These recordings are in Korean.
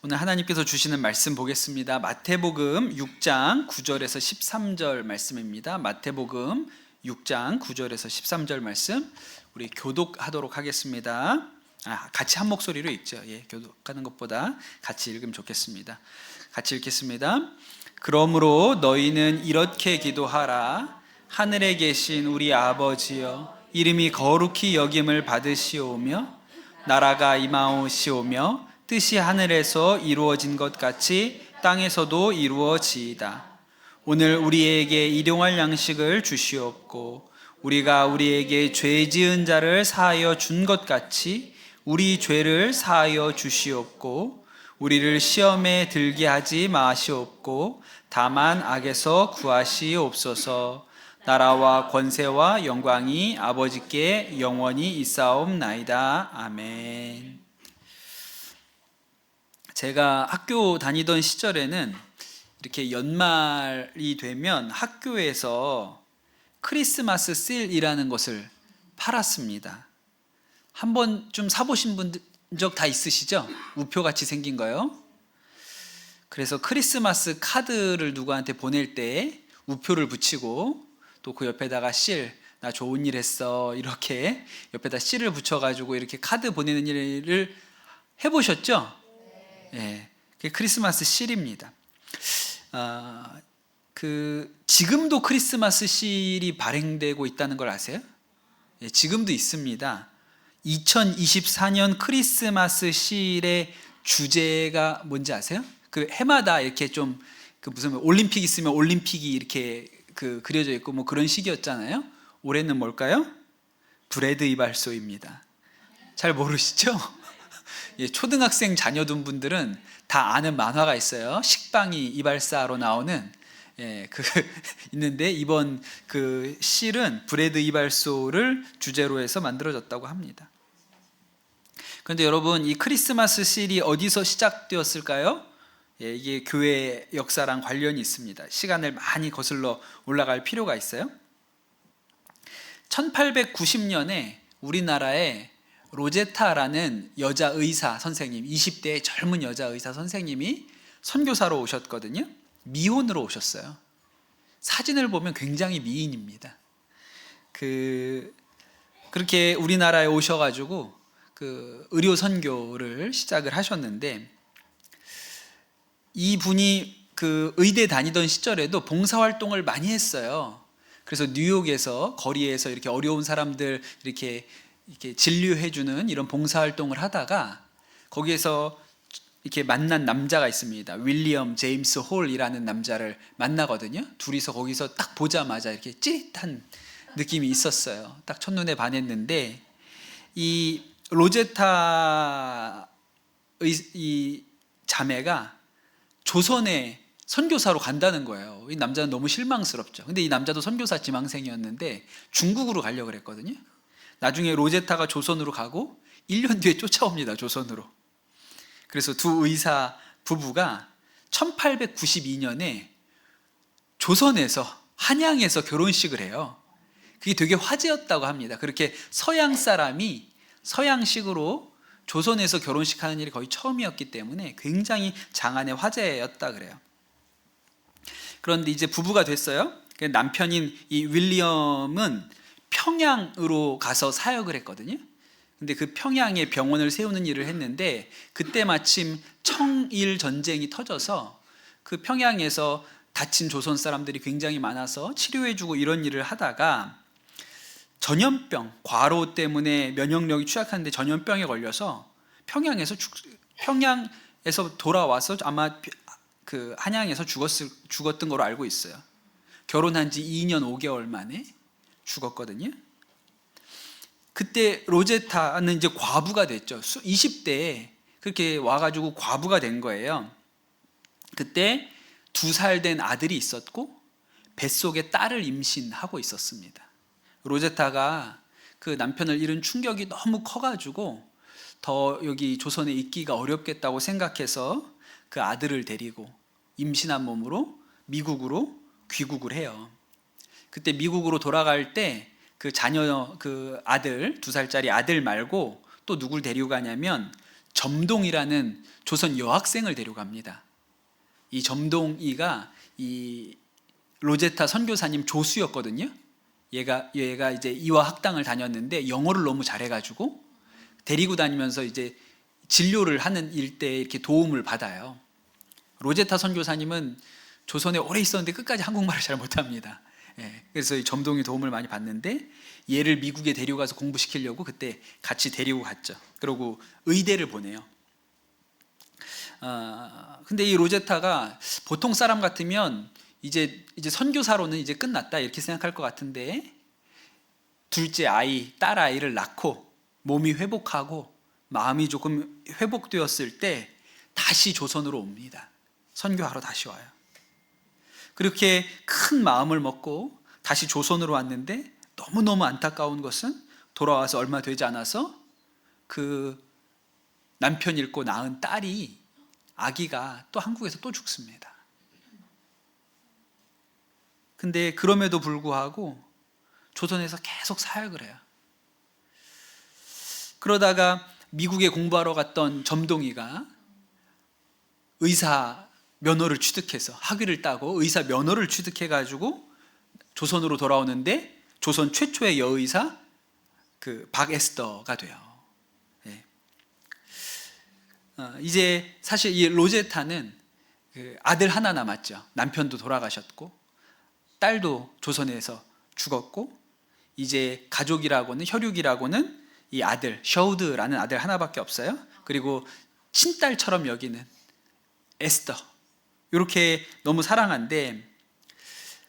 오늘 하나님께서 주시는 말씀 보겠습니다. 마태복음 6장 9절에서 13절 말씀입니다. 마태복음 6장 9절에서 13절 말씀 우리 교독하도록 하겠습니다. 같이 한 목소리로 읽죠. 교독하는 것보다 같이 읽으면 좋겠습니다. 같이 읽겠습니다. 그러므로 너희는 이렇게 기도하라. 하늘에 계신 우리 아버지여, 이름이 거룩히 여김을 받으시오며 나라가 임하오시오며 뜻이 하늘에서 이루어진 것 같이 땅에서도 이루어지이다. 오늘 우리에게 일용할 양식을 주시옵고 우리가 우리에게 죄 지은 자를 사하여 준 것 같이 우리 죄를 사하여 주시옵고 우리를 시험에 들게 하지 마시옵고 다만 악에서 구하시옵소서. 나라와 권세와 영광이 아버지께 영원히 있사옵나이다. 아멘. 제가 학교 다니던 시절에는 이렇게 연말이 되면 학교에서 크리스마스 씰이라는 것을 팔았습니다. 한 번쯤 사보신 적 다 있으시죠? 우표같이 생긴 거요. 그래서 크리스마스 카드를 누구한테 보낼 때 우표를 붙이고 또 그 옆에다가 씰, 나 좋은 일 했어, 이렇게 옆에다 씰을 붙여가지고 이렇게 카드 보내는 일을 해보셨죠? 예, 그게 크리스마스 씰입니다. 지금도 크리스마스 씰이 발행되고 있다는 걸 아세요? 예, 지금도 있습니다. 2024년 크리스마스 씰의 주제가 뭔지 아세요? 그 해마다 이렇게 좀 무슨 올림픽 있으면 올림픽이 이렇게 그려져 있고 뭐 그런 식이었잖아요. 올해는 뭘까요? 브레드 이발소입니다. 잘 모르시죠? 예, 초등학생 자녀둔 분들은 다 아는 만화가 있어요. 식빵이 이발사로 나오는 있는데 이번 씰은 브레드 이발소를 주제로 해서 만들어졌다고 합니다. 그런데 여러분, 이 크리스마스 씰이 어디서 시작되었을까요? 예, 이게 교회 역사랑 관련이 있습니다. 시간을 많이 거슬러 올라갈 필요가 있어요. 1890년에 우리나라에 로제타라는 여자 의사 선생님, 20대의 젊은 여자 의사 선생님이 선교사로 오셨거든요. 미혼으로 오셨어요. 사진을 보면 굉장히 미인입니다. 그렇게 우리나라에 오셔가지고 의료 선교를 시작을 하셨는데, 이분이 의대 다니던 시절에도 봉사활동을 많이 했어요. 그래서 뉴욕에서 거리에서 이렇게 어려운 사람들 이렇게 진료해주는 이런 봉사활동을 하다가 거기에서 이렇게 만난 남자가 있습니다. 윌리엄 제임스 홀이라는 남자를 만나거든요. 둘이서 거기서 딱 보자마자 이렇게 찌릿한 느낌이 있었어요. 딱 첫눈에 반했는데, 이 로제타 이 자매가 조선에 선교사로 간다는 거예요. 이 남자는 너무 실망스럽죠. 근데 이 남자도 선교사 지망생이었는데 중국으로 가려고 그랬거든요. 나중에 로제타가 조선으로 가고 1년 뒤에 쫓아옵니다. 조선으로. 그래서 두 의사 부부가 1892년에 조선에서 한양에서 결혼식을 해요. 그게 되게 화제였다고 합니다. 그렇게 서양 사람이 서양식으로 조선에서 결혼식하는 일이 거의 처음이었기 때문에 굉장히 장안의 화제였다 그래요. 그런데 이제 부부가 됐어요. 남편인 이 윌리엄은 평양으로 가서 사역을 했거든요. 근데 그 평양에 병원을 세우는 일을 했는데, 그때 마침 청일 전쟁이 터져서 그 평양에서 다친 조선 사람들이 굉장히 많아서 치료해주고 이런 일을 하다가 전염병, 과로 때문에 면역력이 취약한데 전염병에 걸려서 평양에서 돌아와서 아마 한양에서 죽었던 걸로 알고 있어요. 결혼한 지 2년 5개월 만에 죽었거든요. 그때 로제타는 이제 과부가 됐죠. 20대에 그렇게 와가지고 과부가 된 거예요. 그때 2살 된 아들이 있었고 뱃속에 딸을 임신하고 있었습니다. 로제타가 그 남편을 잃은 충격이 너무 커가지고 더 여기 조선에 있기가 어렵겠다고 생각해서 그 아들을 데리고 임신한 몸으로 미국으로 귀국을 해요. 그때 미국으로 돌아갈 때 그 자녀, 아들, 2살짜리 아들 말고 또 누굴 데리고 가냐면 점동이라는 조선 여학생을 데려갑니다. 이 점동이가 이 로제타 선교사님 조수였거든요. 얘가 이제 이화 학당을 다녔는데 영어를 너무 잘해가지고 데리고 다니면서 이제 진료를 하는 일대에 이렇게 도움을 받아요. 로제타 선교사님은 조선에 오래 있었는데 끝까지 한국말을 잘 못합니다. 그래서 이 점동이 도움을 많이 받는데 얘를 미국에 데려가서 공부시키려고 그때 같이 데리고 갔죠. 그리고 의대를 보내요. 근데 이 로제타가 보통 사람 같으면 이제 선교사로는 이제 끝났다 이렇게 생각할 것 같은데, 둘째 아이, 딸 아이를 낳고 몸이 회복하고 마음이 조금 회복되었을 때 다시 조선으로 옵니다. 선교하러 다시 와요. 그렇게 큰 마음을 먹고 다시 조선으로 왔는데 너무너무 안타까운 것은 돌아와서 얼마 되지 않아서 그 남편 잃고 낳은 딸이, 아기가 또 한국에서 또 죽습니다. 근데 그럼에도 불구하고 조선에서 계속 사역을 해요. 그러다가 미국에 공부하러 갔던 점동이가 의사 면허를 취득해서 학위를 따고 의사 면허를 취득해가지고 조선으로 돌아오는데 조선 최초의 여의사 그 박에스더가 돼요. 이제 사실 이 로제타는 그 아들 하나 남았죠. 남편도 돌아가셨고 딸도 조선에서 죽었고 이제 가족이라고는, 혈육이라고는 이 아들 셔우드라는 아들 하나밖에 없어요. 그리고 친딸처럼 여기는 에스더, 이렇게 너무 사랑한데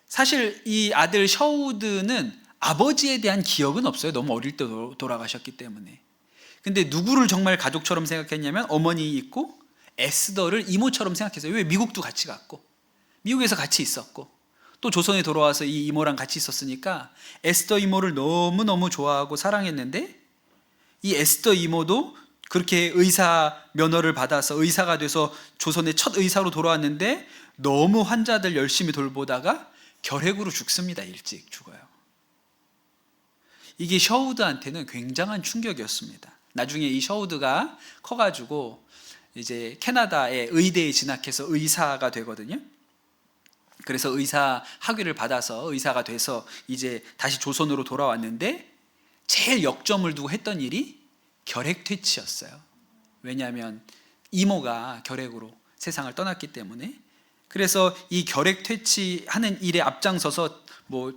사실 이 아들 셔우드는 아버지에 대한 기억은 없어요. 너무 어릴 때 돌아가셨기 때문에. 근데 누구를 정말 가족처럼 생각했냐면 어머니 있고 에스더를 이모처럼 생각했어요. 왜? 미국도 같이 갔고 미국에서 같이 있었고 또 조선에 돌아와서 이 이모랑 같이 있었으니까 에스더 이모를 너무너무 좋아하고 사랑했는데, 이 에스더 이모도 그렇게 의사 면허를 받아서 의사가 돼서 조선의 첫 의사로 돌아왔는데 너무 환자들 열심히 돌보다가 결핵으로 죽습니다. 일찍 죽어요. 이게 셔우드한테는 굉장한 충격이었습니다. 나중에 이 셔우드가 커가지고 이제 캐나다의 의대에 진학해서 의사가 되거든요. 그래서 의사 학위를 받아서 의사가 돼서 이제 다시 조선으로 돌아왔는데 제일 역점을 두고 했던 일이 결핵 퇴치였어요. 왜냐하면 이모가 결핵으로 세상을 떠났기 때문에. 그래서 이 결핵 퇴치하는 일에 앞장서서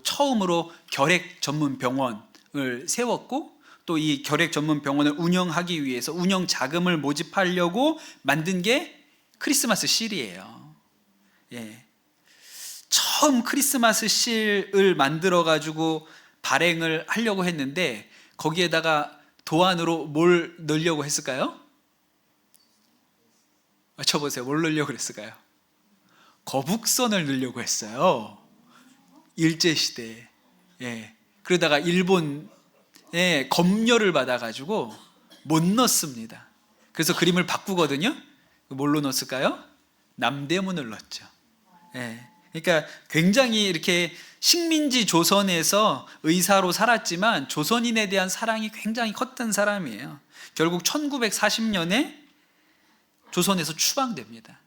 처음으로 결핵 전문 병원을 세웠고 또 이 결핵 전문 병원을 운영하기 위해서 운영 자금을 모집하려고 만든 게 크리스마스 실이에요. 처음 크리스마스 실을 만들어 가지고 발행을 하려고 했는데 거기에다가 도안으로 뭘 넣으려고 했을까요? 맞춰보세요. 뭘 넣으려고 했을까요? 거북선을 넣으려고 했어요. 일제시대에. 그러다가 일본에 검열을 받아가지고 못 넣습니다. 그래서 그림을 바꾸거든요. 뭘로 넣었을까요? 남대문을 넣었죠. 그러니까 굉장히 이렇게 식민지 조선에서 의사로 살았지만 조선인에 대한 사랑이 굉장히 컸던 사람이에요. 결국 1940년에 조선에서 추방됩니다.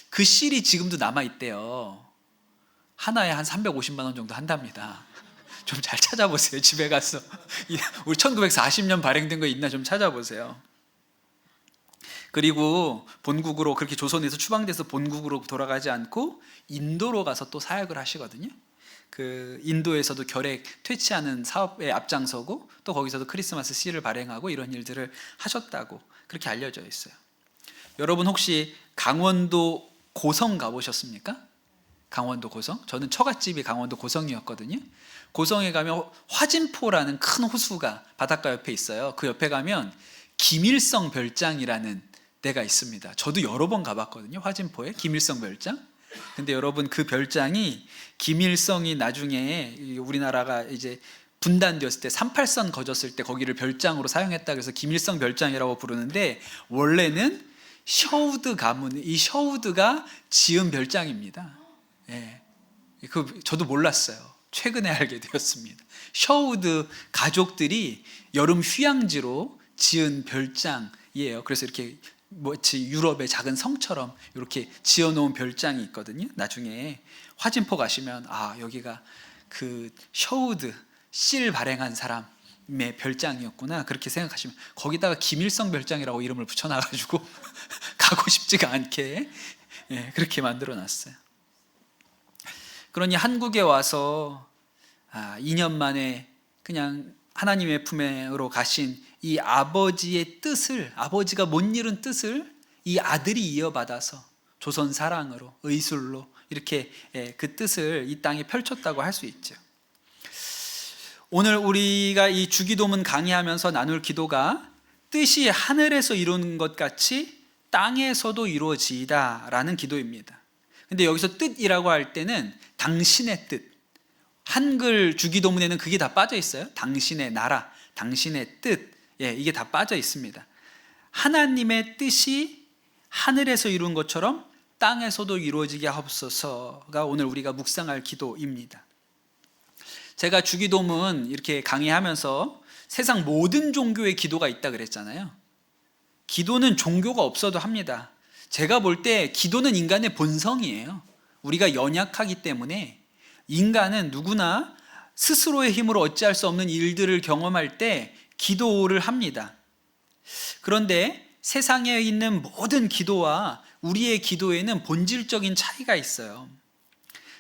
그 실이 지금도 남아있대요. 하나에 한 350만 원 정도 한답니다. 좀 잘 찾아보세요. 집에 가서 우리 1940년 발행된 거 있나 좀 찾아보세요. 그리고 본국으로, 그렇게 조선에서 추방돼서 본국으로 돌아가지 않고 인도로 가서 또 사역을 하시거든요. 그 인도에서도 결핵 퇴치하는 사업에 앞장서고 또 거기서도 크리스마스 씨를 발행하고 이런 일들을 하셨다고 그렇게 알려져 있어요. 여러분 혹시 강원도 고성 가보셨습니까? 강원도 고성? 저는 처갓집이 강원도 고성이었거든요. 고성에 가면 화진포라는 큰 호수가 바닷가 옆에 있어요. 그 옆에 가면 김일성 별장이라는 데가 있습니다. 저도 여러 번 가봤거든요. 화진포에 김일성 별장. 근데 여러분 그 별장이 김일성이 나중에 우리나라가 이제 분단되었을 때 38선 거졌을 때 거기를 별장으로 사용했다 그래서 김일성 별장이라고 부르는데 원래는 셔우드 가문, 이 셔우드가 지은 별장입니다. 저도 몰랐어요. 최근에 알게 되었습니다. 셔우드 가족들이 여름 휴양지로 지은 별장이 별장이에요. 그래서 이렇게 마치 유럽의 작은 성처럼 이렇게 지어놓은 별장이 있거든요. 나중에 화진포 가시면 여기가 그 셔우드 실 발행한 사람의 별장이었구나 그렇게 생각하시면, 거기다가 김일성 별장이라고 이름을 붙여놔가지고 가고 싶지가 않게 그렇게 만들어놨어요. 그러니 한국에 와서 2년 만에 그냥 하나님의 품으로 가신 이 아버지의 뜻을, 아버지가 못 이룬 뜻을 이 아들이 이어받아서 조선 사랑으로, 의술로 이렇게 그 뜻을 이 땅에 펼쳤다고 할 수 있죠. 오늘 우리가 이 주기도문 강의하면서 나눌 기도가 뜻이 하늘에서 이루는 것 같이 땅에서도 이루어지이다라는 기도입니다. 근데 여기서 뜻이라고 할 때는 당신의 뜻, 한글 주기도문에는 그게 다 빠져 있어요. 당신의 나라, 당신의 뜻, 이게 다 빠져 있습니다. 하나님의 뜻이 하늘에서 이룬 것처럼 땅에서도 이루어지게 하옵소서가 오늘 우리가 묵상할 기도입니다. 제가 주기도문 이렇게 강의하면서 세상 모든 종교의 기도가 있다 그랬잖아요. 기도는 종교가 없어도 합니다. 제가 볼 때 기도는 인간의 본성이에요. 우리가 연약하기 때문에 인간은 누구나 스스로의 힘으로 어찌할 수 없는 일들을 경험할 때 기도를 합니다. 그런데 세상에 있는 모든 기도와 우리의 기도에는 본질적인 차이가 있어요.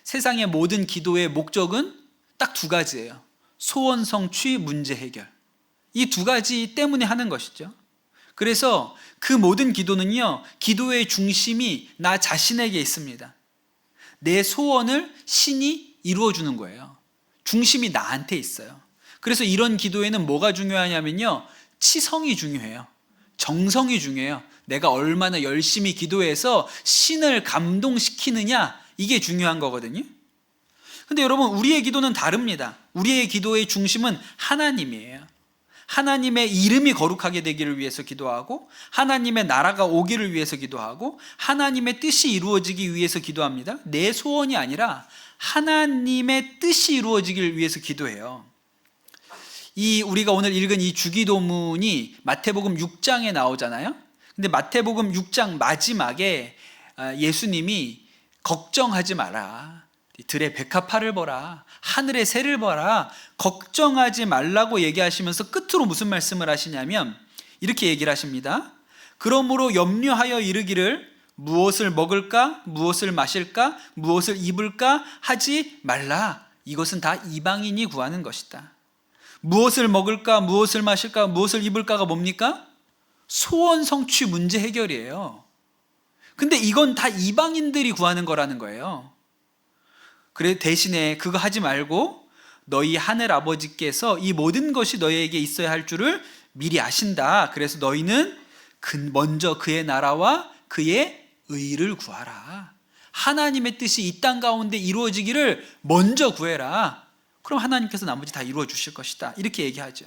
세상의 모든 기도의 목적은 딱 두 가지예요. 소원 성취, 문제 해결. 이 두 가지 때문에 하는 것이죠. 그래서 그 모든 기도는요, 기도의 중심이 나 자신에게 있습니다. 내 소원을 신이 이루어주는 거예요. 중심이 나한테 있어요. 그래서 이런 기도에는 뭐가 중요하냐면요, 치성이 중요해요. 정성이 중요해요. 내가 얼마나 열심히 기도해서 신을 감동시키느냐, 이게 중요한 거거든요. 근데 여러분, 우리의 기도는 다릅니다. 우리의 기도의 중심은 하나님이에요. 하나님의 이름이 거룩하게 되기를 위해서 기도하고, 하나님의 나라가 오기를 위해서 기도하고, 하나님의 뜻이 이루어지기 위해서 기도합니다. 내 소원이 아니라 하나님의 뜻이 이루어지기를 위해서 기도해요. 우리가 오늘 읽은 이 주기도문이 마태복음 6장에 나오잖아요. 근데 마태복음 6장 마지막에 예수님이 걱정하지 마라, 들의 백합화를 보라, 하늘의 새를 보라, 걱정하지 말라고 얘기하시면서 끝으로 무슨 말씀을 하시냐면 이렇게 얘기를 하십니다. 그러므로 염려하여 이르기를 무엇을 먹을까, 무엇을 마실까, 무엇을 입을까 하지 말라. 이것은 다 이방인이 구하는 것이다. 무엇을 먹을까, 무엇을 마실까, 무엇을 입을까가 뭡니까? 소원 성취, 문제 해결이에요. 근데 이건 다 이방인들이 구하는 거라는 거예요. 그래, 대신에 그거 하지 말고 너희 하늘 아버지께서 이 모든 것이 너희에게 있어야 할 줄을 미리 아신다. 그래서 너희는 먼저 그의 나라와 그의 의를 구하라. 하나님의 뜻이 이 땅 가운데 이루어지기를 먼저 구해라. 그럼 하나님께서 나머지 다 이루어 주실 것이다. 이렇게 얘기하죠.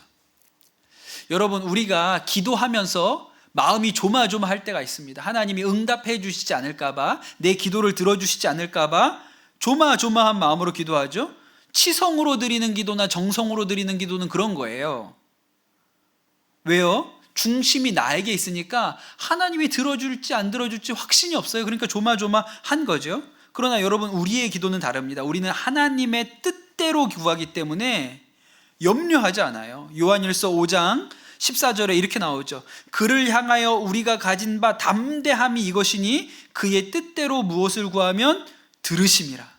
여러분, 우리가 기도하면서 마음이 조마조마할 때가 있습니다. 하나님이 응답해 주시지 않을까 봐, 내 기도를 들어주시지 않을까 봐 조마조마한 마음으로 기도하죠. 치성으로 드리는 기도나 정성으로 드리는 기도는 그런 거예요. 왜요? 중심이 나에게 있으니까 하나님이 들어줄지 안 들어줄지 확신이 없어요. 그러니까 조마조마한 거죠. 그러나 여러분, 우리의 기도는 다릅니다. 우리는 하나님의 뜻대로 구하기 때문에 염려하지 않아요. 요한일서 5장 14절에 이렇게 나오죠. 그를 향하여 우리가 가진 바 담대함이 이것이니 그의 뜻대로 무엇을 구하면 들으심이라.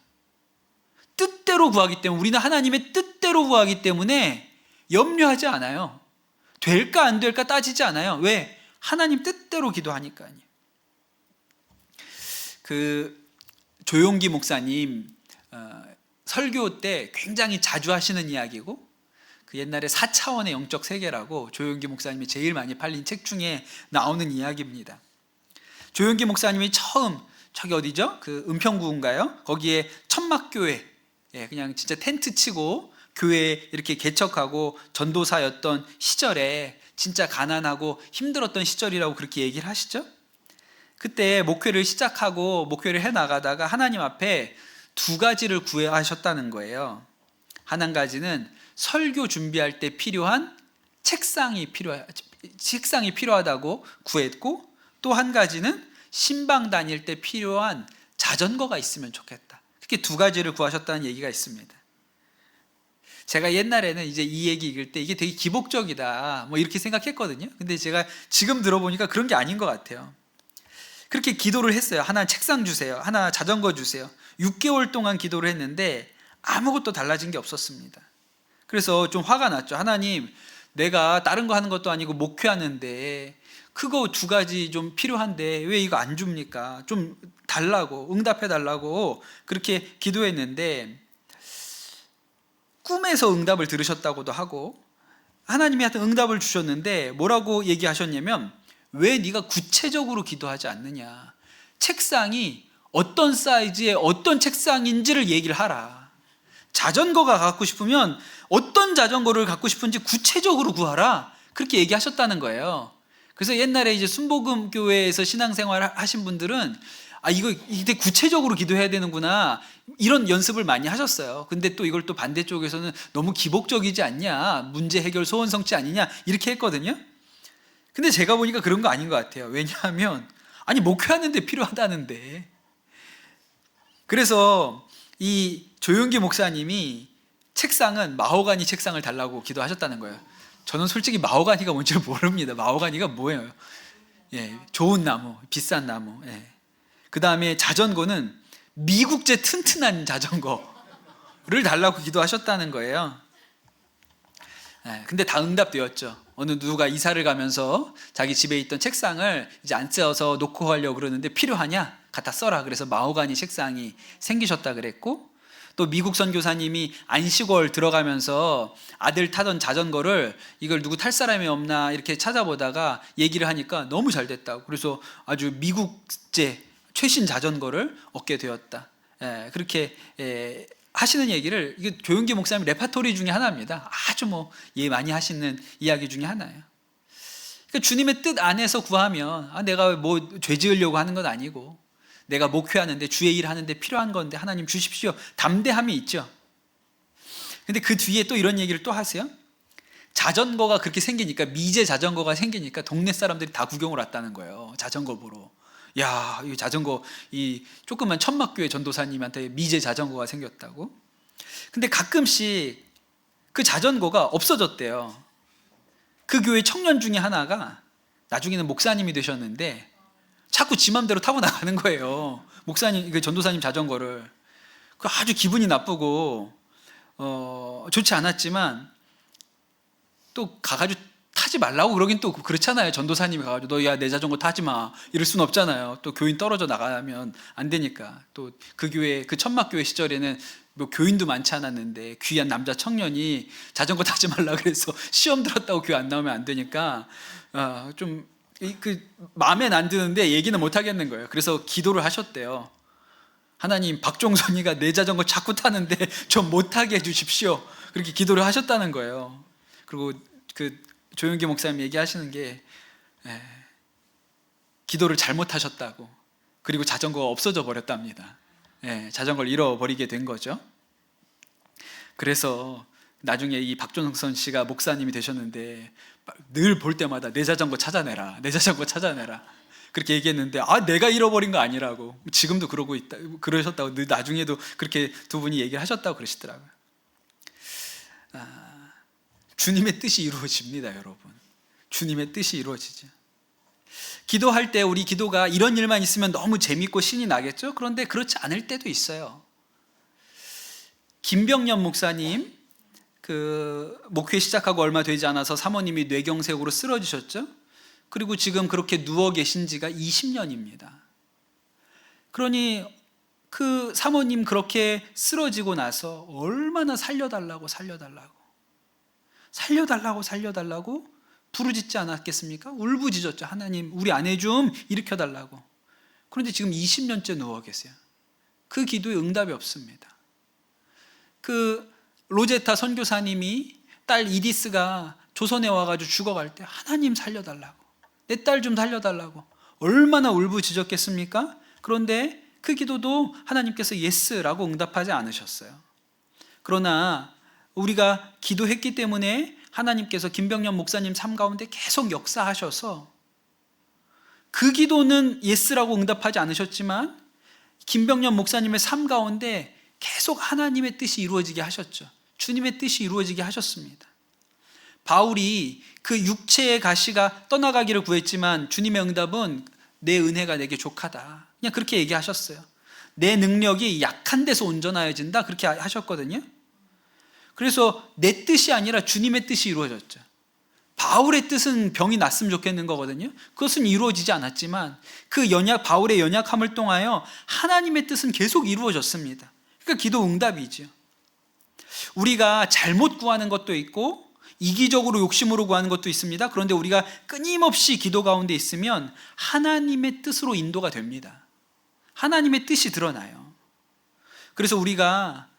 뜻대로 구하기 때문에, 우리는 하나님의 뜻대로 구하기 때문에 염려하지 않아요. 될까 안 될까 따지지 않아요. 왜? 하나님 뜻대로 기도하니까요. 조용기 목사님 설교 때 굉장히 자주 하시는 이야기고, 옛날에 4차원의 영적 세계라고 조용기 목사님이 제일 많이 팔린 책 중에 나오는 이야기입니다. 조용기 목사님이 처음 저기 어디죠? 은평구인가요? 거기에 천막교회, 그냥 진짜 텐트 치고 교회 이렇게 개척하고 전도사였던 시절에 진짜 가난하고 힘들었던 시절이라고 그렇게 얘기를 하시죠. 그때 목회를 시작하고 목회를 해나가다가 하나님 앞에 두 가지를 구하셨다는 거예요. 한 가지는 설교 준비할 때 필요한 책상이 책상이 필요하다고 구했고, 또 한 가지는 신방 다닐 때 필요한 자전거가 있으면 좋겠다. 그렇게 두 가지를 구하셨다는 얘기가 있습니다. 제가 옛날에는 이제 이 얘기 읽을 때 이게 되게 기복적이다 뭐 이렇게 생각했거든요. 근데 제가 지금 들어보니까 그런 게 아닌 것 같아요. 그렇게 기도를 했어요. 하나 책상 주세요, 하나 자전거 주세요. 6개월 동안 기도를 했는데 아무것도 달라진 게 없었습니다. 그래서 좀 화가 났죠. 하나님, 내가 다른 거 하는 것도 아니고 목회하는데 그거 두 가지 좀 필요한데 왜 이거 안 줍니까? 좀 달라고, 응답해 달라고 그렇게 기도했는데, 꿈에서 응답을 들으셨다고도 하고 하나님이 하여튼 응답을 주셨는데 뭐라고 얘기하셨냐면, 왜 네가 구체적으로 기도하지 않느냐, 책상이 어떤 사이즈의 어떤 책상인지를 얘기를 하라. 자전거가 갖고 싶으면 어떤 자전거를 갖고 싶은지 구체적으로 구하라. 그렇게 얘기하셨다는 거예요. 그래서 옛날에 이제 순복음 교회에서 신앙생활 하신 분들은 이거 되게 구체적으로 기도해야 되는구나, 이런 연습을 많이 하셨어요. 근데 또 이걸 또 반대쪽에서는 너무 기복적이지 않냐, 문제 해결 소원 성취 아니냐, 이렇게 했거든요. 근데 제가 보니까 그런 거 아닌 것 같아요. 왜냐하면 목회하는데 필요하다는데. 그래서 이 조용기 목사님이 책상은 마호가니 책상을 달라고 기도하셨다는 거예요. 저는 솔직히 마호가니가 뭔지 모릅니다. 마호가니가 뭐예요? 좋은 나무, 비싼 나무. 그 다음에 자전거는 미국제 튼튼한 자전거를 달라고 기도하셨다는 거예요. 근데 다 응답되었죠. 어느 누가 이사를 가면서 자기 집에 있던 책상을 이제 안 써서 놓고 하려고 그러는데, 필요하냐? 갖다 써라. 그래서 마호가니 책상이 생기셨다 그랬고, 또 미국 선교사님이 안시골 들어가면서 아들 타던 자전거를 이걸 누구 탈 사람이 없나 이렇게 찾아보다가 얘기를 하니까 너무 잘 됐다고. 그래서 아주 미국제 최신 자전거를 얻게 되었다. 그렇게 하시는 얘기를, 이게 조용기 목사님 레파토리 중에 하나입니다. 아주 많이 하시는 이야기 중에 하나예요. 그러니까 주님의 뜻 안에서 구하면, 내가 죄 지으려고 하는 건 아니고 내가 목회하는데 주의 일 하는데 필요한 건데 하나님 주십시오, 담대함이 있죠. 근데 그 뒤에 또 이런 얘기를 또 하세요. 자전거가 그렇게 생기니까, 미제 자전거가 생기니까 동네 사람들이 다 구경을 왔다는 거예요. 자전거 보러. 야, 이 자전거, 이 조그만 천막교회 전도사님한테 미제 자전거가 생겼다고. 근데 가끔씩 그 자전거가 없어졌대요. 그 교회 청년 중에 하나가 나중에는 목사님이 되셨는데 자꾸 지 맘대로 타고 나가는 거예요. 목사님, 그 전도사님 자전거를. 그 아주 기분이 나쁘고 좋지 않았지만, 또 가가지고 타지 말라고 그러긴 또 그렇잖아요. 전도사님이 가가지고 너 야 내 자전거 타지 마 이럴 순 없잖아요. 또 교인 떨어져 나가면 안 되니까. 또 그 교회, 그 천막교회 시절에는 교인도 많지 않았는데 귀한 남자 청년이 자전거 타지 말라 그래서 시험 들었다고 교회 안 나오면 안 되니까 좀 마음에 안 드는데 얘기는 못 하겠는 거예요. 그래서 기도를 하셨대요. 하나님, 박종선이가 내 자전거 자꾸 타는데 좀 못 타게 해주십시오. 그렇게 기도를 하셨다는 거예요. 그리고 그 조용기 목사님 얘기하시는 게, 기도를 잘못하셨다고. 그리고 자전거가 없어져 버렸답니다. 자전거를 잃어버리게 된 거죠. 그래서 나중에 이 박종선 씨가 목사님이 되셨는데 늘 볼 때마다 내 자전거 찾아내라, 내 자전거 찾아내라 그렇게 얘기했는데, 내가 잃어버린 거 아니라고. 지금도 그러고 있다, 그러셨다고. 나중에도 그렇게 두 분이 얘기를 하셨다고 그러시더라고요. 주님의 뜻이 이루어집니다, 여러분. 주님의 뜻이 이루어지죠. 기도할 때 우리 기도가 이런 일만 있으면 너무 재밌고 신이 나겠죠? 그런데 그렇지 않을 때도 있어요. 김병년 목사님, 그 목회 시작하고 얼마 되지 않아서 사모님이 뇌경색으로 쓰러지셨죠? 그리고 지금 그렇게 누워 계신 지가 20년입니다. 그러니 그 사모님 그렇게 쓰러지고 나서 얼마나 살려달라고 부르짖지 않았겠습니까? 울부짖었죠. 하나님, 우리 아내 좀 일으켜달라고. 그런데 지금 20년째 누워 계세요. 그 기도에 응답이 없습니다. 그 로제타 선교사님이 딸 이디스가 조선에 와가지고 죽어갈 때 하나님 살려달라고, 내 딸 좀 살려달라고 얼마나 울부짖었겠습니까? 그런데 그 기도도 하나님께서 예스라고 응답하지 않으셨어요. 그러나 우리가 기도했기 때문에 하나님께서 김병년 목사님 삶 가운데 계속 역사하셔서 그 기도는 예스라고 응답하지 않으셨지만 김병년 목사님의 삶 가운데 계속 하나님의 뜻이 이루어지게 하셨죠. 주님의 뜻이 이루어지게 하셨습니다. 바울이 그 육체의 가시가 떠나가기를 구했지만 주님의 응답은 내 은혜가 내게 족하다. 그냥 그렇게 얘기하셨어요. 내 능력이 약한 데서 온전하여진다. 그렇게 하셨거든요. 그래서 내 뜻이 아니라 주님의 뜻이 이루어졌죠. 바울의 뜻은 병이 낫으면 좋겠는 거거든요. 그것은 이루어지지 않았지만 그 바울의 연약함을 통하여 하나님의 뜻은 계속 이루어졌습니다. 그러니까 기도 응답이죠. 우리가 잘못 구하는 것도 있고 이기적으로 욕심으로 구하는 것도 있습니다. 그런데 우리가 끊임없이 기도 가운데 있으면 하나님의 뜻으로 인도가 됩니다. 하나님의 뜻이 드러나요. 그래서 우리가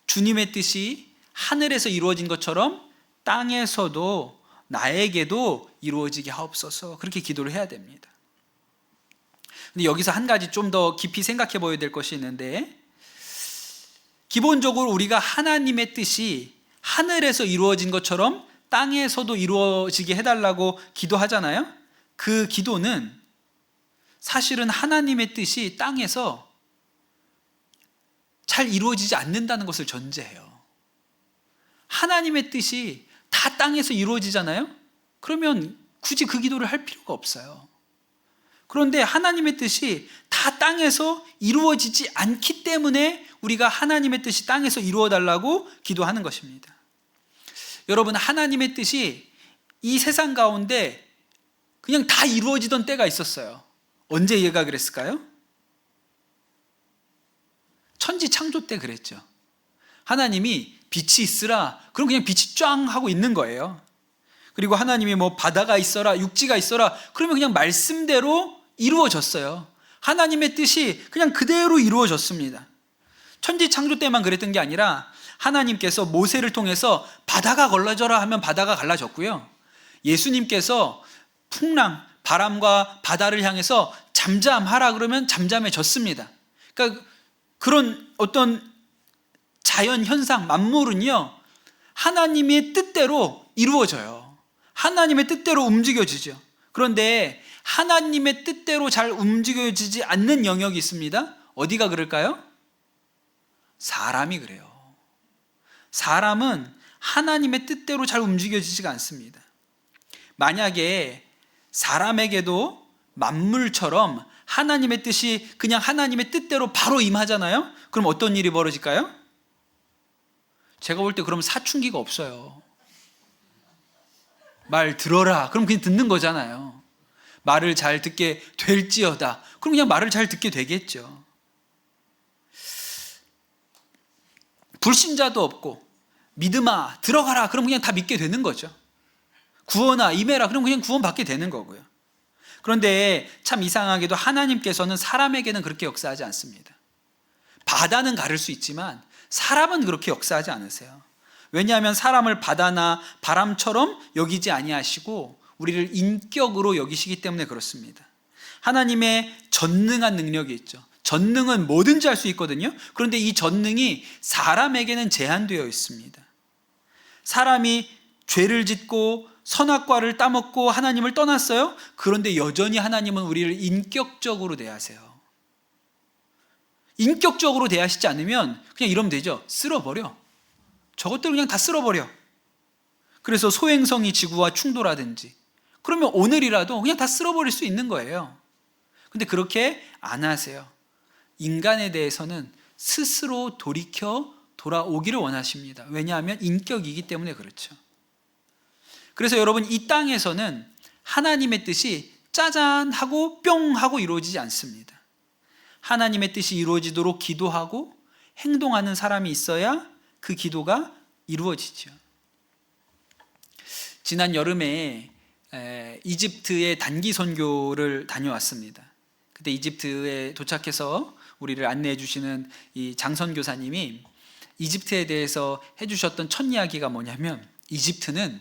주님의 뜻이 하늘에서 이루어진 것처럼 땅에서도 나에게도 이루어지게 하옵소서, 그렇게 기도를 해야 됩니다. 근데 여기서 한 가지 좀 더 깊이 생각해 보아야 될 것이 있는데, 기본적으로 우리가 하나님의 뜻이 하늘에서 이루어진 것처럼 땅에서도 이루어지게 해달라고 기도하잖아요. 그 기도는 사실은 하나님의 뜻이 땅에서 잘 이루어지지 않는다는 것을 전제해요. 하나님의 뜻이 다 땅에서 이루어지잖아요. 그러면 굳이 그 기도를 할 필요가 없어요. 그런데 하나님의 뜻이 다 땅에서 이루어지지 않기 때문에 우리가 하나님의 뜻이 땅에서 이루어달라고 기도하는 것입니다. 여러분, 하나님의 뜻이 이 세상 가운데 그냥 다 이루어지던 때가 있었어요. 언제 얘가 그랬을까요? 천지 창조 때 그랬죠. 하나님이 빛이 있으라, 그럼 그냥 빛이 쫙 하고 있는 거예요. 그리고 하나님이 뭐 바다가 있어라, 육지가 있어라, 그러면 그냥 말씀대로 이루어졌어요. 하나님의 뜻이 그냥 그대로 이루어졌습니다. 천지 창조 때만 그랬던 게 아니라 하나님께서 모세를 통해서 바다가 갈라져라 하면 바다가 갈라졌고요. 예수님께서 풍랑, 바람과 바다를 향해서 잠잠하라 그러면 잠잠해졌습니다. 그러니까 그런 어떤 자연 현상, 만물은요, 하나님의 뜻대로 이루어져요. 하나님의 뜻대로 움직여지죠. 그런데 하나님의 뜻대로 잘 움직여지지 않는 영역이 있습니다. 어디가 그럴까요? 사람이 그래요. 사람은 하나님의 뜻대로 잘 움직여지지가 않습니다. 만약에 사람에게도 만물처럼 하나님의 뜻이 그냥 하나님의 뜻대로 바로 임하잖아요? 그럼 어떤 일이 벌어질까요? 제가 볼 때 그럼 사춘기가 없어요. 말 들어라, 그럼 그냥 듣는 거잖아요. 말을 잘 듣게 될지어다, 그럼 그냥 말을 잘 듣게 되겠죠. 불신자도 없고, 믿음아 들어가라, 그럼 그냥 다 믿게 되는 거죠. 구원아 임해라, 그럼 그냥 구원받게 되는 거고요. 그런데 참 이상하게도 하나님께서는 사람에게는 그렇게 역사하지 않습니다. 바다는 가를 수 있지만 사람은 그렇게 역사하지 않으세요. 왜냐하면 사람을 바다나 바람처럼 여기지 아니하시고 우리를 인격으로 여기시기 때문에 그렇습니다. 하나님의 전능한 능력이 있죠. 전능은 뭐든지 할 수 있거든요. 그런데 이 전능이 사람에게는 제한되어 있습니다. 사람이 죄를 짓고 선악과를 따먹고 하나님을 떠났어요. 그런데 여전히 하나님은 우리를 인격적으로 대하세요. 인격적으로 대하시지 않으면 그냥 이러면 되죠. 쓸어버려. 저것들 그냥 다 쓸어버려. 그래서 소행성이 지구와 충돌하든지, 그러면 오늘이라도 그냥 다 쓸어버릴 수 있는 거예요. 근데 그렇게 안 하세요. 인간에 대해서는 스스로 돌이켜 돌아오기를 원하십니다. 왜냐하면 인격이기 때문에 그렇죠. 그래서 여러분, 이 땅에서는 하나님의 뜻이 짜잔 하고 뿅 하고 이루어지지 않습니다. 하나님의 뜻이 이루어지도록 기도하고 행동하는 사람이 있어야 그 기도가 이루어지죠. 지난 여름에 이집트의 단기 선교를 다녀왔습니다. 그때 이집트에 도착해서 우리를 안내해 주시는 이 장선교사님이 이집트에 대해서 해주셨던 첫 이야기가 뭐냐면, 이집트는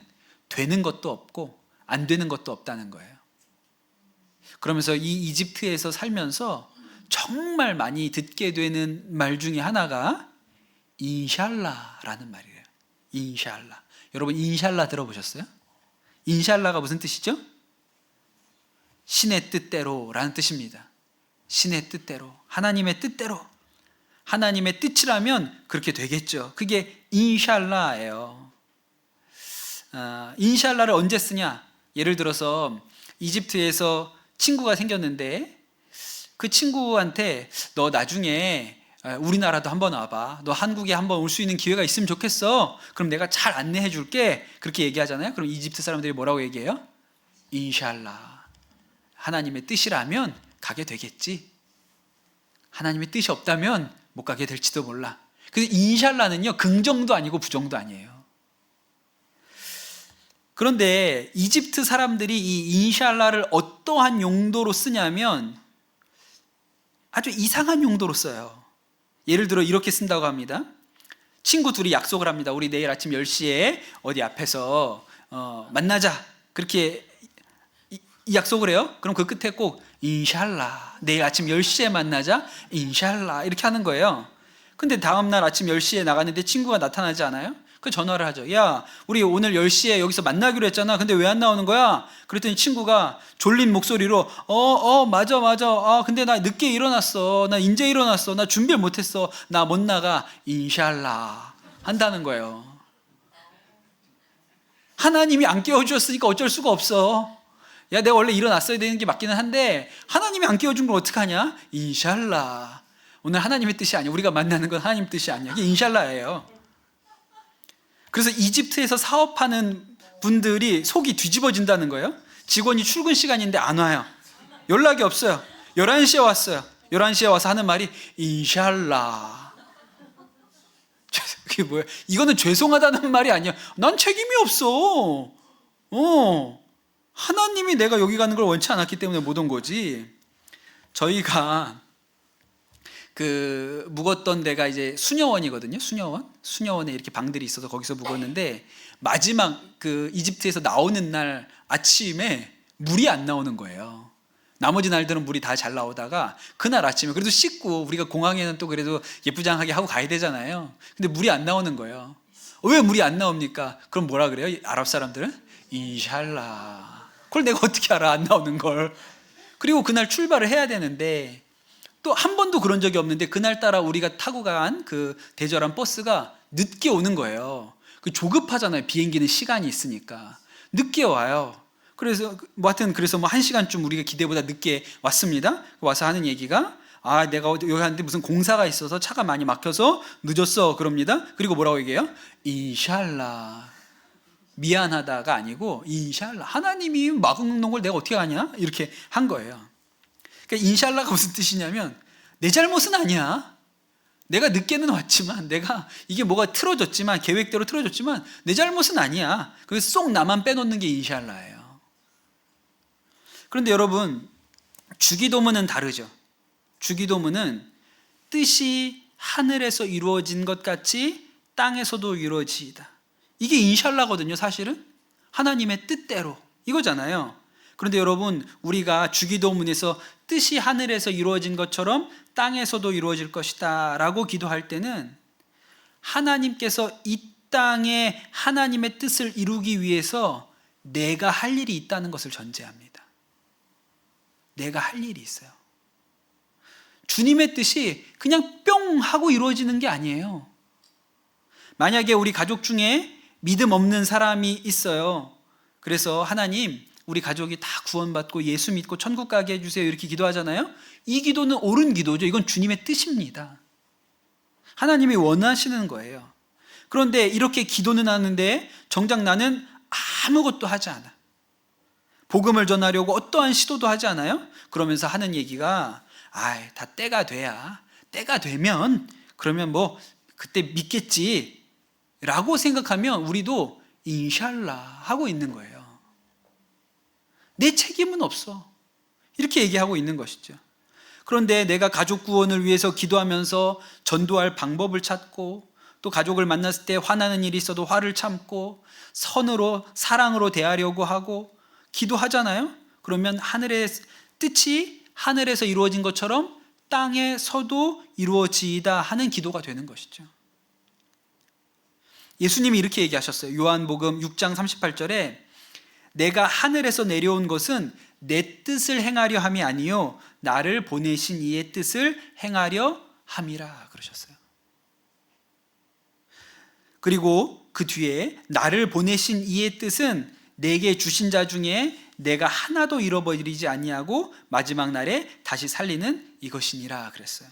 되는 것도 없고 안 되는 것도 없다는 거예요. 그러면서 이 이집트에서 살면서 정말 많이 듣게 되는 말 중에 하나가 인샬라라는 말이에요. 인샬라. 여러분 인샬라 들어보셨어요? 인샬라가 무슨 뜻이죠? 신의 뜻대로라는 뜻입니다. 신의 뜻대로, 하나님의 뜻대로. 하나님의 뜻이라면 그렇게 되겠죠. 그게 인샬라예요. 인샬라를 언제 쓰냐? 예를 들어서 이집트에서 친구가 생겼는데 그 친구한테 너 나중에 우리나라도 한번 와봐. 너 한국에 한번 올 수 있는 기회가 있으면 좋겠어. 그럼 내가 잘 안내해 줄게. 그렇게 얘기하잖아요. 그럼 이집트 사람들이 뭐라고 얘기해요? 인샬라. 하나님의 뜻이라면 가게 되겠지. 하나님의 뜻이 없다면 못 가게 될지도 몰라. 그래서 인샬라는요, 긍정도 아니고 부정도 아니에요. 그런데 이집트 사람들이 이 인샬라를 어떠한 용도로 쓰냐면 아주 이상한 용도로 써요. 예를 들어 이렇게 쓴다고 합니다. 친구 둘이 약속을 합니다. 우리 내일 아침 10시에 어디 앞에서 만나자. 그렇게 이 약속을 해요. 그럼 그 끝에 꼭 인샬라, 내일 아침 10시에 만나자, 인샬라 이렇게 하는 거예요. 근데 다음날 아침 10시에 나갔는데 친구가 나타나지 않아요? 그 전화를 하죠. 야, 우리 오늘 10시에 여기서 만나기로 했잖아. 근데 왜 안 나오는 거야? 그랬더니 친구가 졸린 목소리로 맞아. 근데 나 늦게 일어났어. 나 인제 일어났어. 나 준비를 못했어. 나 못 나가. 인샬라 한다는 거예요. 하나님이 안 깨워주었으니까 어쩔 수가 없어. 야, 내가 원래 일어났어야 되는 게 맞기는 한데 하나님이 안 깨워준 걸 어떡하냐? 인샬라. 오늘 하나님의 뜻이 아니야. 우리가 만나는 건 하나님 뜻이 아니야. 이게 인샬라예요. 그래서 이집트에서 사업하는 분들이 속이 뒤집어진다는 거예요. 직원이 출근 시간인데 안 와요. 연락이 없어요. 11시에 왔어요. 11시에 와서 하는 말이 인샬라. 그게 뭐야? 이거는 죄송하다는 말이 아니야. 난 책임이 없어. 하나님이 내가 여기 가는 걸 원치 않았기 때문에 못 온 거지. 저희가 그 묵었던 데가 이제 수녀원이거든요. 수녀원에 이렇게 방들이 있어서 거기서 묵었는데 마지막 그 이집트에서 나오는 날 아침에 물이 안 나오는 거예요. 나머지 날들은 물이 다 잘 나오다가 그날 아침에 그래도 씻고 우리가 공항에는 또 그래도 예쁘장하게 하고 가야 되잖아요. 근데 물이 안 나오는 거예요. 왜 물이 안 나옵니까? 그럼 뭐라 그래요? 아랍 사람들은 인샬라. 그걸 내가 어떻게 알아? 안 나오는 걸. 그리고 그날 출발을 해야 되는데 또 한 번도 그런 적이 없는데 그날따라 우리가 타고 간 그 대절한 버스가 늦게 오는 거예요. 그 조급하잖아요. 비행기는 시간이 있으니까 늦게 와요. 그래서 하여튼 그래서 1시간쯤 우리가 기대보다 늦게 왔습니다. 와서 하는 얘기가 내가 여기 왔는데 무슨 공사가 있어서 차가 많이 막혀서 늦었어 그럽니다. 그리고 뭐라고 얘기해요? 인샬라. 미안하다가 아니고 인샬라. 하나님이 막는 걸 내가 어떻게 하냐? 이렇게 한 거예요. 그러니까 인샬라가 무슨 뜻이냐면 내 잘못은 아니야. 내가 늦게는 왔지만 내가 이게 뭐가 틀어졌지만 계획대로 틀어졌지만 내 잘못은 아니야. 그래서 쏙 나만 빼놓는 게 인샬라예요. 그런데 여러분 주기도문은 다르죠. 주기도문은 뜻이 하늘에서 이루어진 것 같이 땅에서도 이루어지이다. 이게 인샬라거든요. 사실은 하나님의 뜻대로 이거잖아요. 그런데 여러분 우리가 주기도문에서 뜻이 하늘에서 이루어진 것처럼 땅에서도 이루어질 것이다 라고 기도할 때는 하나님께서 이 땅에 하나님의 뜻을 이루기 위해서 내가 할 일이 있다는 것을 전제합니다. 내가 할 일이 있어요. 주님의 뜻이 그냥 뿅 하고 이루어지는 게 아니에요. 만약에 우리 가족 중에 믿음 없는 사람이 있어요. 그래서 하나님 우리 가족이 다 구원받고 예수 믿고 천국 가게 해주세요 이렇게 기도하잖아요. 이 기도는 옳은 기도죠. 이건 주님의 뜻입니다. 하나님이 원하시는 거예요. 그런데 이렇게 기도는 하는데 정작 나는 아무것도 하지 않아. 복음을 전하려고 어떠한 시도도 하지 않아요. 그러면서 하는 얘기가 다 때가 돼야 때가 되면 그러면 뭐 그때 믿겠지 라고 생각하면 우리도 인샬라 하고 있는 거예요. 내 책임은 없어. 이렇게 얘기하고 있는 것이죠. 그런데 내가 가족 구원을 위해서 기도하면서 전도할 방법을 찾고 또 가족을 만났을 때 화나는 일이 있어도 화를 참고 선으로 사랑으로 대하려고 하고 기도하잖아요. 그러면 하늘의 뜻이 하늘에서 이루어진 것처럼 땅에서도 이루어지이다 하는 기도가 되는 것이죠. 예수님이 이렇게 얘기하셨어요. 요한복음 6장 38절에 내가 하늘에서 내려온 것은 내 뜻을 행하려 함이 아니요 나를 보내신 이의 뜻을 행하려 함이라 그러셨어요. 그리고 그 뒤에 나를 보내신 이의 뜻은 내게 주신 자 중에 내가 하나도 잃어버리지 아니하고 마지막 날에 다시 살리는 이것이니라 그랬어요.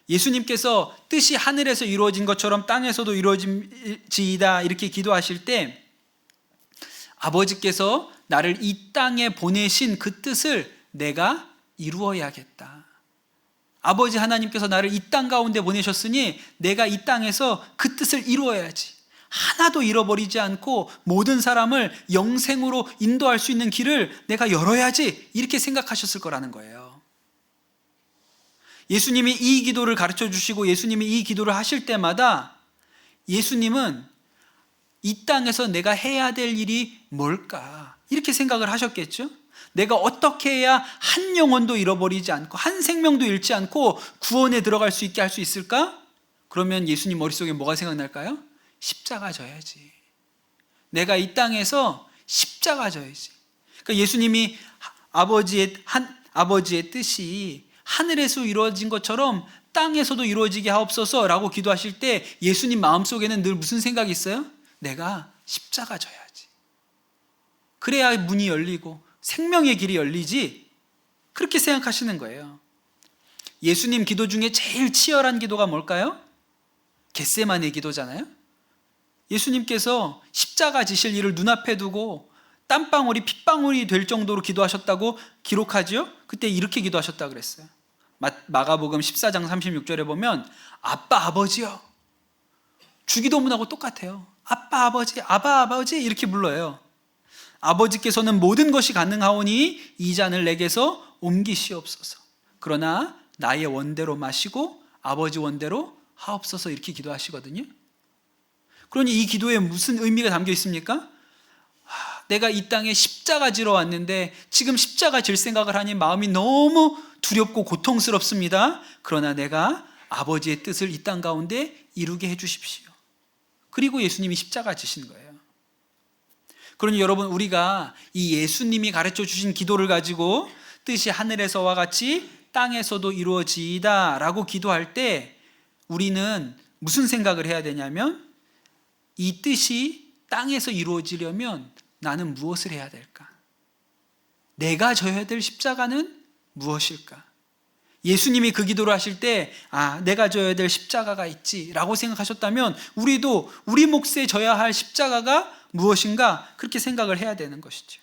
예수님께서 뜻이 하늘에서 이루어진 것처럼 땅에서도 이루어지이다 이렇게 기도하실 때 아버지께서 나를 이 땅에 보내신 그 뜻을 내가 이루어야겠다. 아버지 하나님께서 나를 이 땅 가운데 보내셨으니 내가 이 땅에서 그 뜻을 이루어야지. 하나도 잃어버리지 않고 모든 사람을 영생으로 인도할 수 있는 길을 내가 열어야지 이렇게 생각하셨을 거라는 거예요. 예수님이 이 기도를 가르쳐 주시고 예수님이 이 기도를 하실 때마다 예수님은 이 땅에서 내가 해야 될 일이 뭘까? 이렇게 생각을 하셨겠죠? 내가 어떻게 해야 한 영혼도 잃어버리지 않고 한 생명도 잃지 않고 구원에 들어갈 수 있게 할 수 있을까? 그러면 예수님 머릿속에 뭐가 생각날까요? 십자가 져야지. 내가 이 땅에서 십자가 져야지. 그러니까 예수님이 아버지의 뜻이 하늘에서 이루어진 것처럼 땅에서도 이루어지게 하옵소서라고 기도하실 때 예수님 마음속에는 늘 무슨 생각이 있어요? 내가 십자가 져야지. 그래야 문이 열리고 생명의 길이 열리지. 그렇게 생각하시는 거예요. 예수님 기도 중에 제일 치열한 기도가 뭘까요? 겟세마네 기도잖아요. 예수님께서 십자가 지실 일을 눈앞에 두고 땀방울이 핏방울이 될 정도로 기도하셨다고 기록하죠. 그때 이렇게 기도하셨다고 그랬어요. 마가복음 14장 36절에 보면 아빠 아버지요. 주기도문하고 똑같아요. 아빠 아버지 아바 아버지 이렇게 불러요. 아버지께서는 모든 것이 가능하오니 이 잔을 내게서 옮기시옵소서. 그러나 나의 원대로 마시고 아버지 원대로 하옵소서 이렇게 기도하시거든요. 그러니 이 기도에 무슨 의미가 담겨 있습니까? 내가 이 땅에 십자가 지러 왔는데 지금 십자가 질 생각을 하니 마음이 너무 두렵고 고통스럽습니다. 그러나 내가 아버지의 뜻을 이 땅 가운데 이루게 해주십시오. 그리고 예수님이 십자가 지신 거예요. 그러니 여러분 우리가 이 예수님이 가르쳐 주신 기도를 가지고 뜻이 하늘에서와 같이 땅에서도 이루어지이다 라고 기도할 때 우리는 무슨 생각을 해야 되냐면 이 뜻이 땅에서 이루어지려면 나는 무엇을 해야 될까? 내가 져야 될 십자가는 무엇일까? 예수님이 그 기도를 하실 때 내가 져야 될 십자가가 있지 라고 생각하셨다면 우리도 우리 몫에 져야 할 십자가가 무엇인가 그렇게 생각을 해야 되는 것이죠.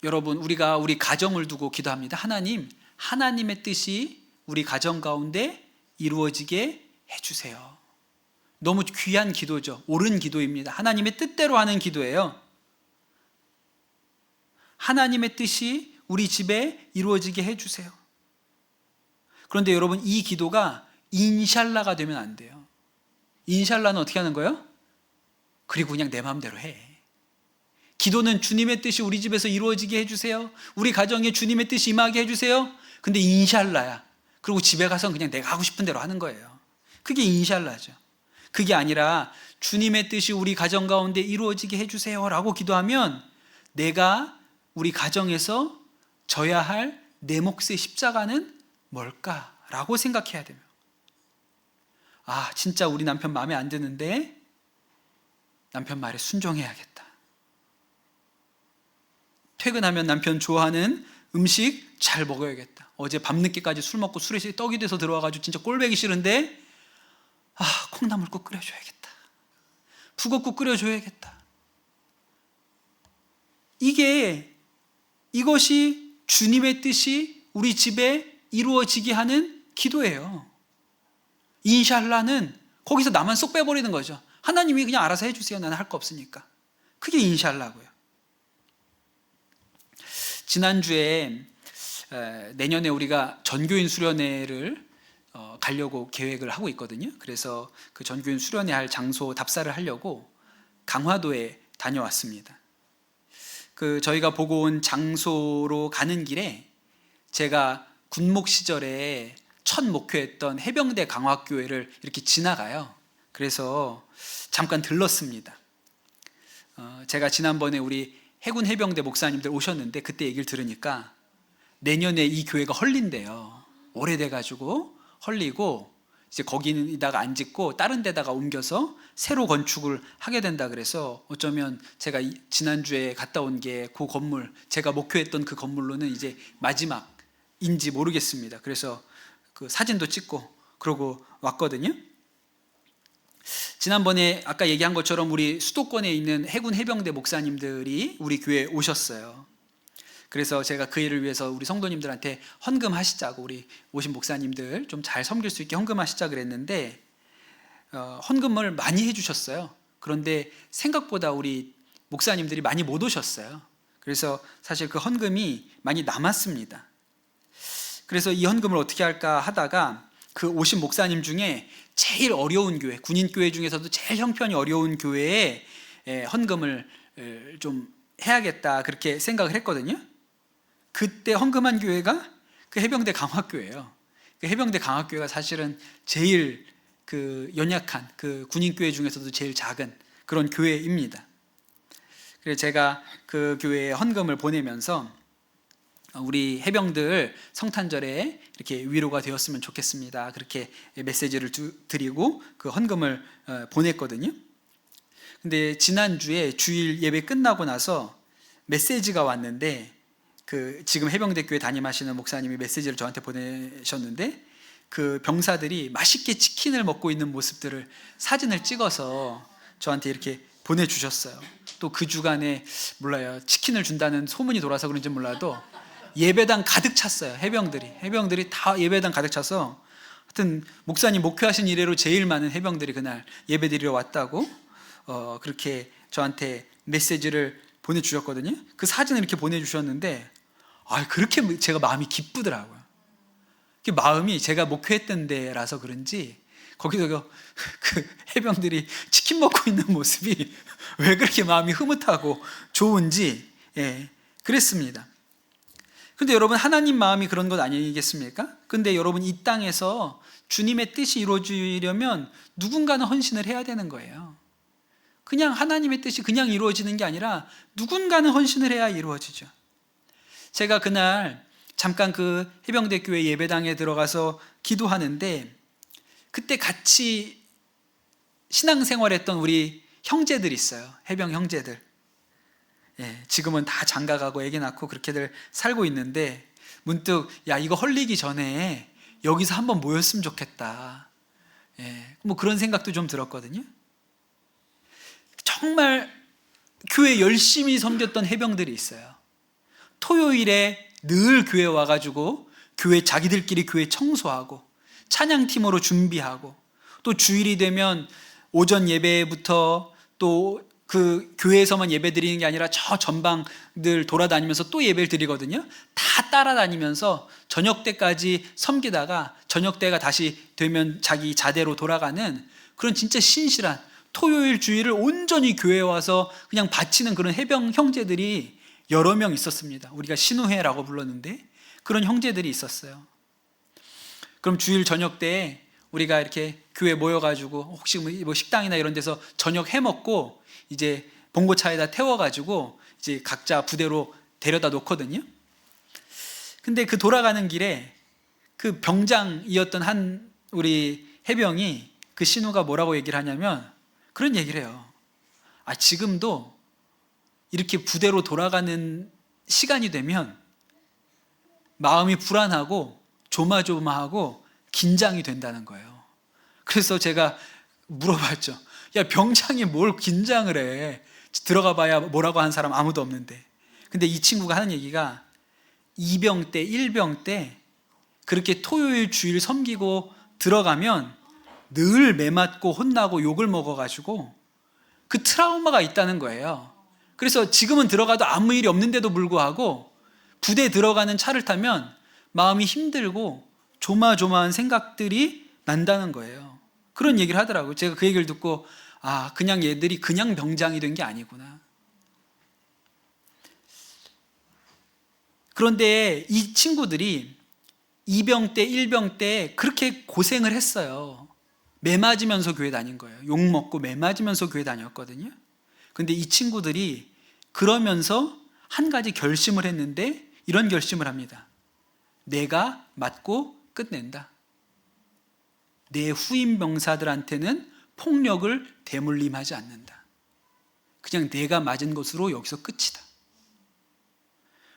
여러분 우리가 우리 가정을 두고 기도합니다. 하나님의 뜻이 우리 가정 가운데 이루어지게 해주세요. 너무 귀한 기도죠. 옳은 기도입니다. 하나님의 뜻대로 하는 기도예요. 하나님의 뜻이 우리 집에 이루어지게 해주세요. 그런데 여러분 이 기도가 인샬라가 되면 안 돼요. 인샬라는 어떻게 하는 거예요? 그리고 그냥 내 마음대로 해. 기도는 주님의 뜻이 우리 집에서 이루어지게 해주세요. 우리 가정에 주님의 뜻이 임하게 해주세요. 근데 인샬라야. 그리고 집에 가서 그냥 내가 하고 싶은 대로 하는 거예요. 그게 인샬라죠. 그게 아니라 주님의 뜻이 우리 가정 가운데 이루어지게 해주세요 라고 기도하면 내가 우리 가정에서 져야 할 내 몫의 십자가는 뭘까라고 생각해야 돼요. 진짜 우리 남편 마음에 안 드는데 남편 말에 순종해야겠다. 퇴근하면 남편 좋아하는 음식 잘 먹어야겠다. 어제 밤늦게까지 술 먹고 술에 떡이 돼서 들어와가지고 진짜 꼴보기 싫은데 콩나물국 끓여줘야겠다. 북엇국 끓여줘야겠다. 이것이 주님의 뜻이 우리 집에 이루어지게 하는 기도예요. 인샬라는 거기서 나만 쏙 빼버리는 거죠. 하나님이 그냥 알아서 해주세요. 나는 할 거 없으니까. 그게 인샬라고요. 지난주에 내년에 우리가 전교인 수련회를 가려고 계획을 하고 있거든요. 그래서 그 전교인 수련회 할 장소 답사를 하려고 강화도에 다녀왔습니다. 저희가 보고 온 장소로 가는 길에 제가 군목 시절에 첫 목회했던 해병대 강화교회를 이렇게 지나가요. 그래서 잠깐 들렀습니다. 제가 지난번에 우리 해군 해병대 목사님들 오셨는데 그때 얘기를 들으니까 내년에 이 교회가 헐린대요. 오래돼가지고 헐리고 이제 거기다가 안 짓고 다른 데다가 옮겨서 새로 건축을 하게 된다 그래서 어쩌면 제가 지난주에 갔다 온 게 그 건물, 제가 목회했던 그 건물로는 이제 마지막인지 모르겠습니다. 그래서 그 사진도 찍고 그러고 왔거든요. 지난번에 아까 얘기한 것처럼 우리 수도권에 있는 해군 해병대 목사님들이 우리 교회에 오셨어요. 그래서 제가 그 일을 위해서 우리 성도님들한테 헌금하시자고, 우리 오신 목사님들 좀 잘 섬길 수 있게 헌금하시자 그랬는데 헌금을 많이 해주셨어요. 그런데 생각보다 우리 목사님들이 많이 못 오셨어요. 그래서 사실 그 헌금이 많이 남았습니다. 그래서 이 헌금을 어떻게 할까 하다가 그 오신 목사님 중에 제일 어려운 교회, 군인교회 중에서도 제일 형편이 어려운 교회에 헌금을 좀 해야겠다 그렇게 생각을 했거든요. 그때 헌금한 교회가 그 해병대 강화교회예요. 그 해병대 강화교회가 사실은 제일 그 연약한 그 군인교회 중에서도 제일 작은 그런 교회입니다. 그래서 제가 그 교회에 헌금을 보내면서 우리 해병들 성탄절에 이렇게 위로가 되었으면 좋겠습니다. 그렇게 메시지를 드리고 그 헌금을 보냈거든요. 근데 지난주에 주일 예배 끝나고 나서 메시지가 왔는데 그 지금 해병대 교회 담임하시는 목사님이 메시지를 저한테 보내셨는데 그 병사들이 맛있게 치킨을 먹고 있는 모습들을 사진을 찍어서 저한테 이렇게 보내주셨어요. 또 그 주간에 몰라요, 치킨을 준다는 소문이 돌아서 그런지 몰라도 예배당 가득 찼어요. 해병들이 다 예배당 가득 차서 하여튼 목사님 목회하신 이래로 제일 많은 해병들이 그날 예배드리러 왔다고 그렇게 저한테 메시지를 보내주셨거든요. 그 사진을 이렇게 보내주셨는데 그렇게 제가 마음이 기쁘더라고요. 그 마음이 제가 목회했던 데라서 그런지 거기서 그 해병들이 치킨 먹고 있는 모습이 왜 그렇게 마음이 흐뭇하고 좋은지 그랬습니다. 근데 여러분, 하나님 마음이 그런 것 아니겠습니까? 근데 여러분, 이 땅에서 주님의 뜻이 이루어지려면 누군가는 헌신을 해야 되는 거예요. 그냥 하나님의 뜻이 그냥 이루어지는 게 아니라 누군가는 헌신을 해야 이루어지죠. 제가 그날 잠깐 그 해병대 교회 예배당에 들어가서 기도하는데 그때 같이 신앙생활했던 우리 형제들 있어요. 해병 형제들. 지금은 다 장가가고 애기 낳고 그렇게들 살고 있는데 문득 이거 헐리기 전에 여기서 한번 모였으면 좋겠다. 뭐 그런 생각도 좀 들었거든요. 정말 교회 열심히 섬겼던 해병들이 있어요. 토요일에 늘 교회 와가지고 자기들끼리 교회 청소하고 찬양팀으로 준비하고 또 주일이 되면 오전 예배부터 또 그 교회에서만 예배 드리는 게 아니라 저 전방들 돌아다니면서 또 예배를 드리거든요. 다 따라다니면서 저녁 때까지 섬기다가 저녁 때가 다시 되면 자기 자대로 돌아가는 그런 진짜 신실한 토요일 주일을 온전히 교회에 와서 그냥 바치는 그런 해병 형제들이 여러 명 있었습니다. 우리가 신우회라고 불렀는데 그런 형제들이 있었어요. 그럼 주일 저녁 때 우리가 이렇게 교회 모여가지고 혹시 뭐 식당이나 이런 데서 저녁 해먹고 이제 봉고차에다 태워가지고 이제 각자 부대로 데려다 놓거든요. 근데 그 돌아가는 길에 그 병장이었던 한 우리 해병이 그 신우가 뭐라고 얘기를 하냐면 그런 얘기를 해요. 지금도 이렇게 부대로 돌아가는 시간이 되면 마음이 불안하고 조마조마하고 긴장이 된다는 거예요. 그래서 제가 물어봤죠. 병장이 뭘 긴장을 해? 들어가 봐야 뭐라고 하는 사람 아무도 없는데. 근데 이 친구가 하는 얘기가 2병 때 1병 때 그렇게 토요일 주일 섬기고 들어가면 늘 매맞고 혼나고 욕을 먹어가지고 그 트라우마가 있다는 거예요. 그래서 지금은 들어가도 아무 일이 없는데도 불구하고 부대에 들어가는 차를 타면 마음이 힘들고 조마조마한 생각들이 난다는 거예요. 그런 얘기를 하더라고요. 제가 그 얘기를 듣고 그냥 얘들이 그냥 병장이 된 게 아니구나. 그런데 이 친구들이 2병 때, 1병 때 그렇게 고생을 했어요. 매 맞으면서 교회 다닌 거예요. 욕 먹고 매 맞으면서 교회 다녔거든요. 근데 이 친구들이 그러면서 한 가지 결심을 했는데 이런 결심을 합니다. 내가 맞고 끝낸다. 내 후임 병사들한테는 폭력을 대물림하지 않는다. 그냥 내가 맞은 것으로 여기서 끝이다.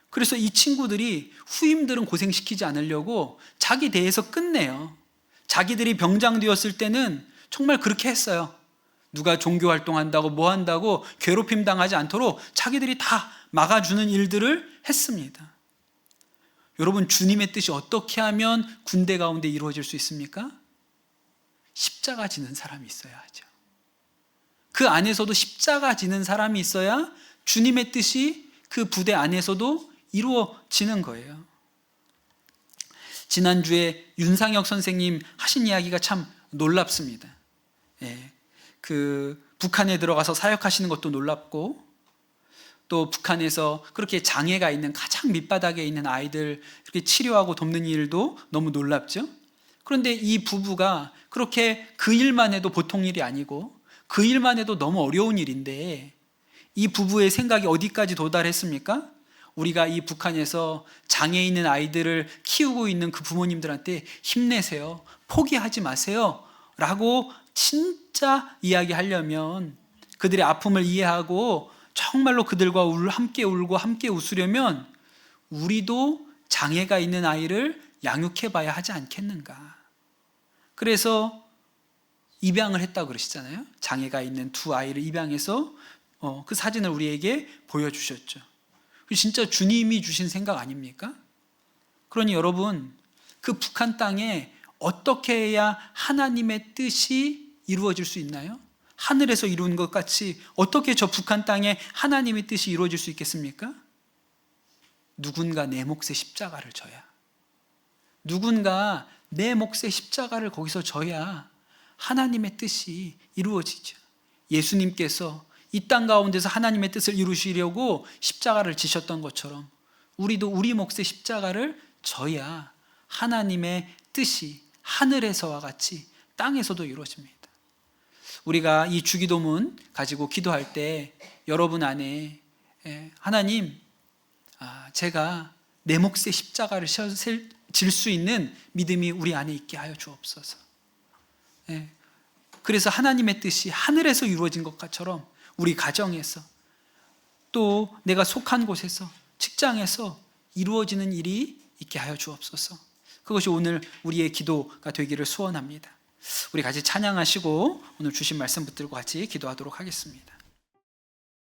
그래서 이 친구들이 후임들은 고생시키지 않으려고 자기 대에서 끝내요. 자기들이 병장 되었을 때는 정말 그렇게 했어요. 누가 종교활동한다고 뭐 한다고 괴롭힘 당하지 않도록 자기들이 다 막아주는 일들을 했습니다. 여러분, 주님의 뜻이 어떻게 하면 군대 가운데 이루어질 수 있습니까? 십자가 지는 사람이 있어야 하죠. 그 안에서도 십자가 지는 사람이 있어야 주님의 뜻이 그 부대 안에서도 이루어지는 거예요. 지난주에 윤상혁 선생님 하신 이야기가 참 놀랍습니다. 그 북한에 들어가서 사역하시는 것도 놀랍고, 또 북한에서 그렇게 장애가 있는 가장 밑바닥에 있는 아이들 이렇게 치료하고 돕는 일도 너무 놀랍죠. 그런데 이 부부가 그렇게 그 일만 해도 보통 일이 아니고 그 일만 해도 너무 어려운 일인데, 이 부부의 생각이 어디까지 도달했습니까? 우리가 이 북한에서 장애 있는 아이들을 키우고 있는 그 부모님들한테 힘내세요, 포기하지 마세요 라고 진짜 이야기하려면, 그들의 아픔을 이해하고 정말로 그들과 함께 울고 함께 웃으려면 우리도 장애가 있는 아이를 양육해 봐야 하지 않겠는가. 그래서 입양을 했다고 그러시잖아요. 장애가 있는 두 아이를 입양해서 그 사진을 우리에게 보여주셨죠. 진짜 주님이 주신 생각 아닙니까? 그러니 여러분, 그 북한 땅에 어떻게 해야 하나님의 뜻이 이루어질 수 있나요? 하늘에서 이룬 것 같이 어떻게 저 북한 땅에 하나님의 뜻이 이루어질 수 있겠습니까? 누군가 내 몫의 십자가를 져야, 누군가 내 몫의 십자가를 거기서 져야 하나님의 뜻이 이루어지죠. 예수님께서 이 땅 가운데서 하나님의 뜻을 이루시려고 십자가를 지셨던 것처럼 우리도 우리 몫의 십자가를 져야 하나님의 뜻이 하늘에서와 같이 땅에서도 이루어집니다. 우리가 이 주기도문 가지고 기도할 때 여러분 안에 하나님, 제가 내 몫의 십자가를 질 수 있는 믿음이 우리 안에 있게 하여 주옵소서. 그래서 하나님의 뜻이 하늘에서 이루어진 것처럼 우리 가정에서, 또 내가 속한 곳에서, 직장에서 이루어지는 일이 있게 하여 주옵소서. 그것이 오늘 우리의 기도가 되기를 소원합니다. 우리 같이 찬양하시고 오늘 주신 말씀 붙들고 같이 기도하도록 하겠습니다.